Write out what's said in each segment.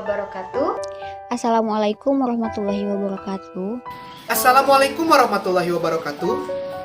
wabarakatuh. Assalamualaikum warahmatullahi wabarakatuh. Assalamualaikum warahmatullahi wabarakatuh.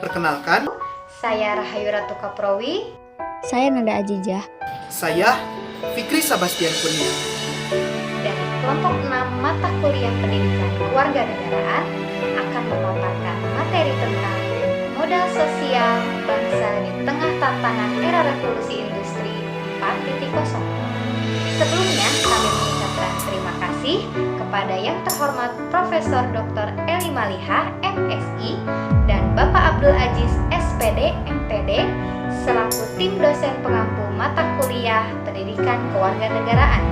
Perkenalkan, Saya Rahayu Ratu Kaprowi. Saya Nanda Ajijah. saya Fikri Sabastian Kurnia. Dari kelompok 6 mata kuliah pendidikan kewarganegaraan akan memaparkan materi tentang modal sosial bangsa di tengah tantangan era revolusi industri 4.0. Sebelumnya kami mengucapkan terima kasih kepada yang terhormat Profesor Dr. Eli Maliha, MSI, dan Bapak Abdul Aziz, SPD, MPD, selaku tim dosen pengampu mata kuliah pendidikan kewarganegaraan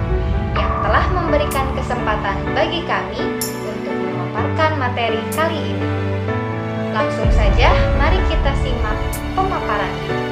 yang telah memberikan kesempatan bagi kami untuk memaparkan materi kali ini. Langsung saja, mari kita simak pemaparannya.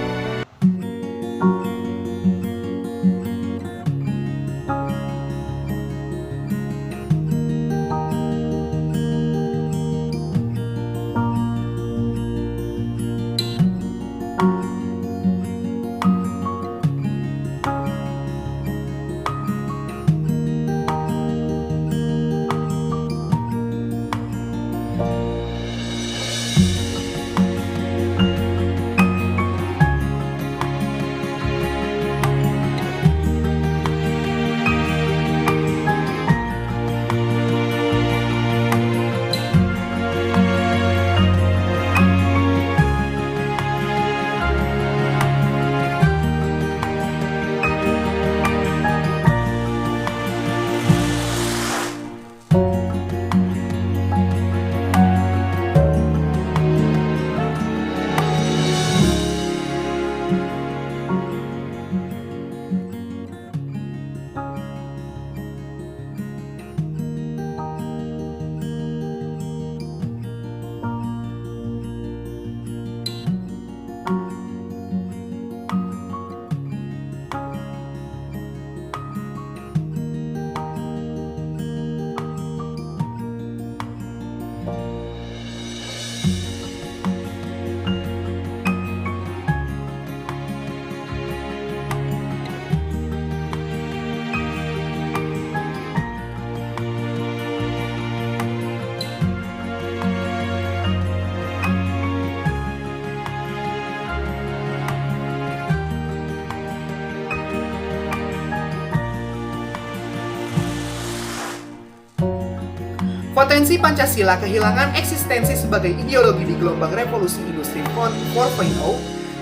Potensi Pancasila kehilangan eksistensi sebagai ideologi di gelombang revolusi industri 4.0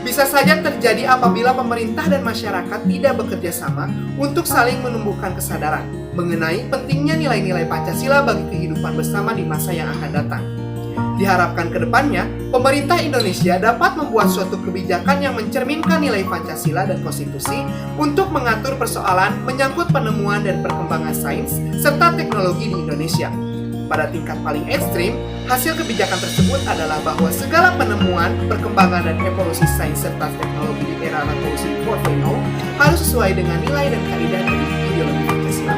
bisa saja terjadi apabila pemerintah dan masyarakat tidak bekerja sama untuk saling menumbuhkan kesadaran mengenai pentingnya nilai-nilai Pancasila bagi kehidupan bersama di masa yang akan datang. Diharapkan ke depannya, pemerintah Indonesia dapat membuat suatu kebijakan yang mencerminkan nilai Pancasila dan konstitusi untuk mengatur persoalan menyangkut penemuan dan perkembangan sains serta teknologi di Indonesia. Pada tingkat paling ekstrim, hasil kebijakan tersebut adalah bahwa segala penemuan, perkembangan, dan evolusi sains serta teknologi di era revolusi 4.0 harus sesuai dengan nilai dan kaidah dari ideologi Pancasila.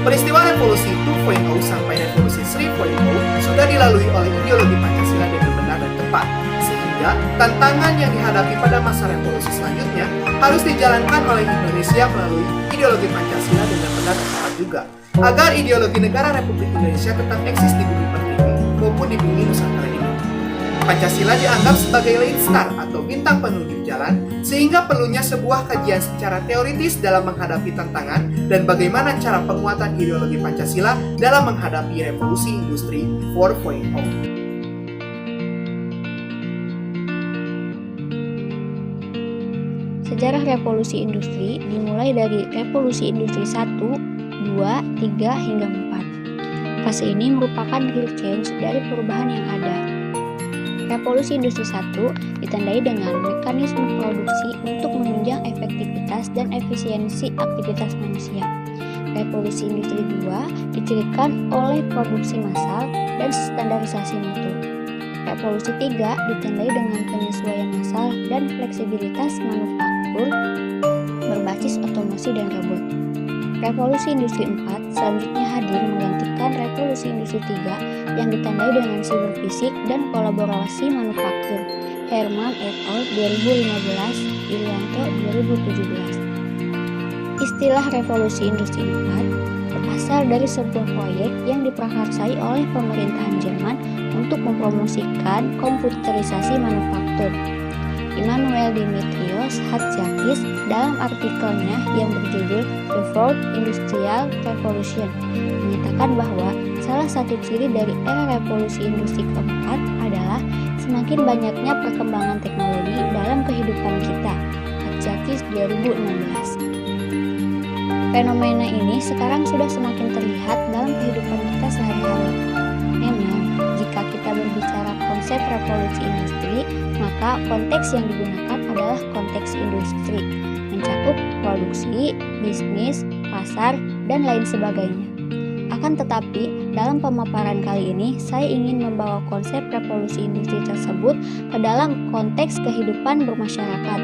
Peristiwa revolusi 2.0 sampai revolusi 3.0 sudah dilalui oleh ideologi Pancasila dengan benar dan tepat, sehingga tantangan yang dihadapi pada masa revolusi selanjutnya harus dijalankan oleh Indonesia melalui ideologi Pancasila dengan benar dan tepat juga, agar ideologi negara Republik Indonesia tetap eksis di bumi pertiwi maupun di bumi Nusantara ini. Pancasila dianggap sebagai lead star atau bintang penunjuk jalan, sehingga perlunya sebuah kajian secara teoritis dalam menghadapi tantangan dan bagaimana cara penguatan ideologi Pancasila dalam menghadapi revolusi industri 4.0. Sejarah revolusi industri dimulai dari revolusi industri 1, 2, 3, hingga 4. Fase ini merupakan real change dari perubahan yang ada. Revolusi industri 1 ditandai dengan mekanisme produksi untuk menunjang efektivitas dan efisiensi aktivitas manusia. Revolusi industri 2 dicirikan oleh produksi massal dan standarisasi mutu. Revolusi 3 ditandai dengan penyesuaian massal dan fleksibilitas manufaktur berbasis otomasi dan robot. Revolusi industri 4 selanjutnya hadir menggantikan revolusi industri 3 yang ditandai dengan siber fisik dan kolaborasi manufaktur. Herman et al. 2015, Irianto 2017. Istilah Revolusi Industri 4 berasal dari sebuah proyek yang diprakarsai oleh pemerintahan Jerman untuk mempromosikan komputerisasi manufaktur. Immanuel Dimitrios Hatzakis dalam artikelnya yang berjudul The Fourth Industrial Revolution menyatakan bahwa salah satu ciri dari era revolusi industri keempat adalah semakin banyaknya perkembangan teknologi dalam kehidupan kita. Hatzakis 2016. Fenomena ini sekarang sudah semakin terlihat dalam kehidupan kita sehari-hari. Memang, jika kita berbicara konsep revolusi industri, maka konteks yang digunakan adalah konteks industri, mencakup produksi, bisnis, pasar, dan lain sebagainya. Akan tetapi, dalam pemaparan kali ini, saya ingin membawa konsep revolusi industri tersebut ke dalam konteks kehidupan bermasyarakat,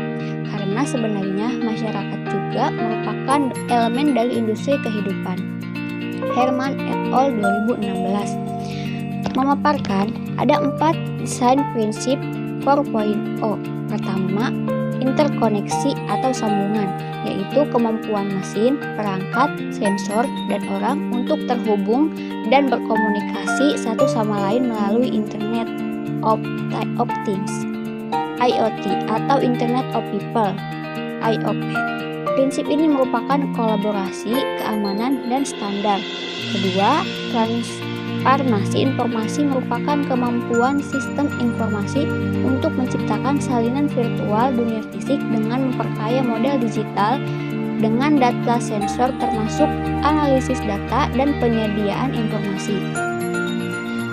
karena sebenarnya masyarakat juga merupakan elemen dari industri kehidupan. Herman et al. 2016 memaparkan ada 4 desain prinsip 4.0. Pertama, interkoneksi atau sambungan, yaitu kemampuan mesin, perangkat, sensor, dan orang untuk terhubung dan berkomunikasi satu sama lain melalui Internet of Things, IoT atau Internet of People, IOP. Prinsip ini merupakan kolaborasi, keamanan, dan standar. Kedua, transparansi informasi merupakan kemampuan sistem informasi untuk menciptakan salinan virtual dunia fisik dengan memperkaya model digital dengan data sensor termasuk analisis data dan penyediaan informasi.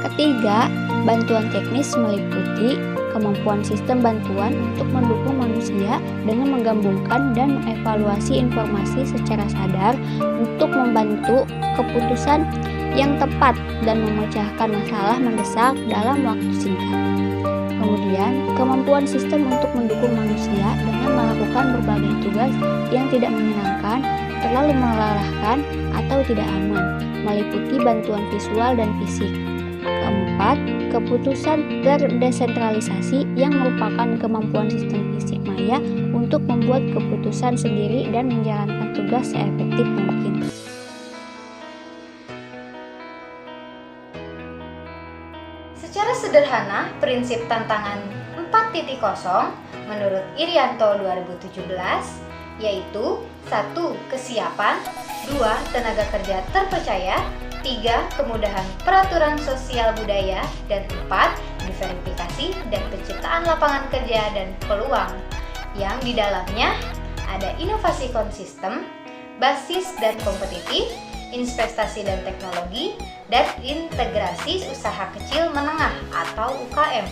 Ketiga, bantuan teknis meliputi kemampuan sistem bantuan untuk mendukung manusia dengan menggabungkan dan mengevaluasi informasi secara sadar untuk membantu keputusan yang tepat dan memecahkan masalah mendesak dalam waktu singkat. Kemudian, kemampuan sistem untuk mendukung manusia dengan melakukan berbagai tugas yang tidak menyenangkan, terlalu melelahkan, atau tidak aman, meliputi bantuan visual dan fisik. Keempat, keputusan terdesentralisasi yang merupakan kemampuan sistem fisik maya untuk membuat keputusan sendiri dan menjalankan tugas seefektif mungkin. Secara sederhana, prinsip tantangan 4.0 menurut Irianto 2017 yaitu 1. Kesiapan, 2. Tenaga kerja terpercaya, 3. Kemudahan peraturan sosial budaya, dan 4. Diverifikasi dan penciptaan lapangan kerja dan peluang yang di dalamnya ada inovasi konsisten, basis dan kompetitif, investasi dan teknologi, dan integrasi usaha kecil menengah atau UKM,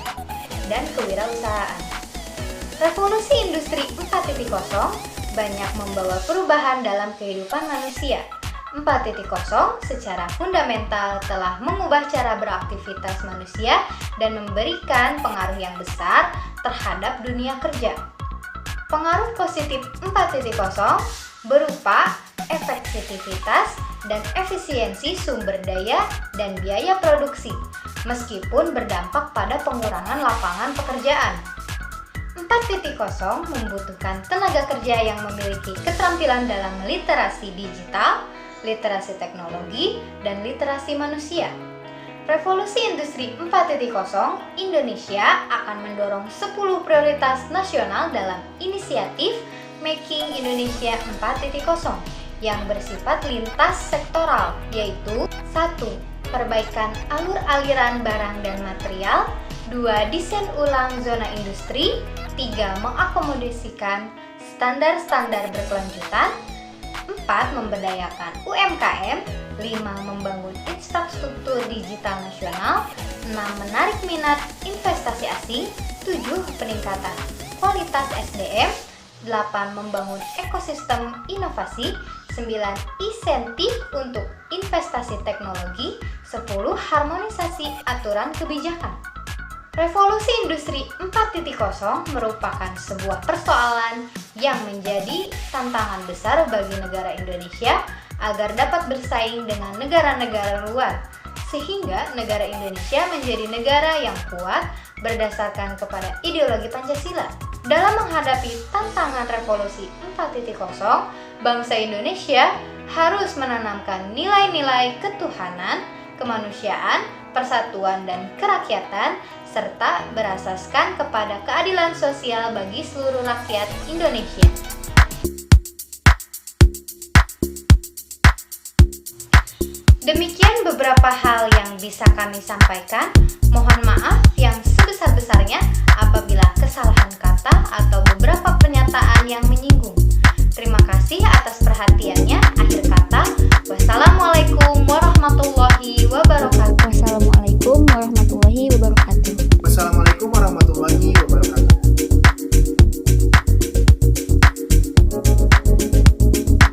dan kewirausahaan. Revolusi industri 4.0 banyak membawa perubahan dalam kehidupan manusia. 4.0 secara fundamental telah mengubah cara beraktivitas manusia dan memberikan pengaruh yang besar terhadap dunia kerja. Pengaruh positif 4.0 berupa efektivitas dan efisiensi sumber daya dan biaya produksi, meskipun berdampak pada pengurangan lapangan pekerjaan. 4.0 membutuhkan tenaga kerja yang memiliki keterampilan dalam literasi digital, literasi teknologi, dan literasi manusia. Revolusi Industri 4.0 Indonesia akan mendorong 10 prioritas nasional dalam inisiatif Making Indonesia 4.0 yang bersifat lintas sektoral, yaitu 1. Perbaikan alur aliran barang dan material, 2. Desain ulang zona industri, 3. Mengakomodasikan standar-standar berkelanjutan, 4. Memberdayakan UMKM, 5. Membangun infrastruktur digital nasional, 6. Menarik minat investasi asing, 7. Peningkatan kualitas SDM, 8. Membangun ekosistem inovasi, 9. Insentif untuk investasi teknologi, 10. Harmonisasi aturan kebijakan. Revolusi Industri 4.0 merupakan sebuah persoalan yang menjadi tantangan besar bagi negara Indonesia agar dapat bersaing dengan negara-negara luar, sehingga negara Indonesia menjadi negara yang kuat berdasarkan kepada ideologi Pancasila. Dalam menghadapi tantangan revolusi 4.0, bangsa Indonesia harus menanamkan nilai-nilai ketuhanan, kemanusiaan, persatuan, dan kerakyatan, serta berasaskan kepada keadilan sosial bagi seluruh rakyat Indonesia. Demikian beberapa hal yang bisa kami sampaikan. Mohon maaf yang sebesar-besarnya apabila kesalahan kata atau beberapa pernyataan yang menyinggung. Terima kasih atas perhatiannya. Akhir kata.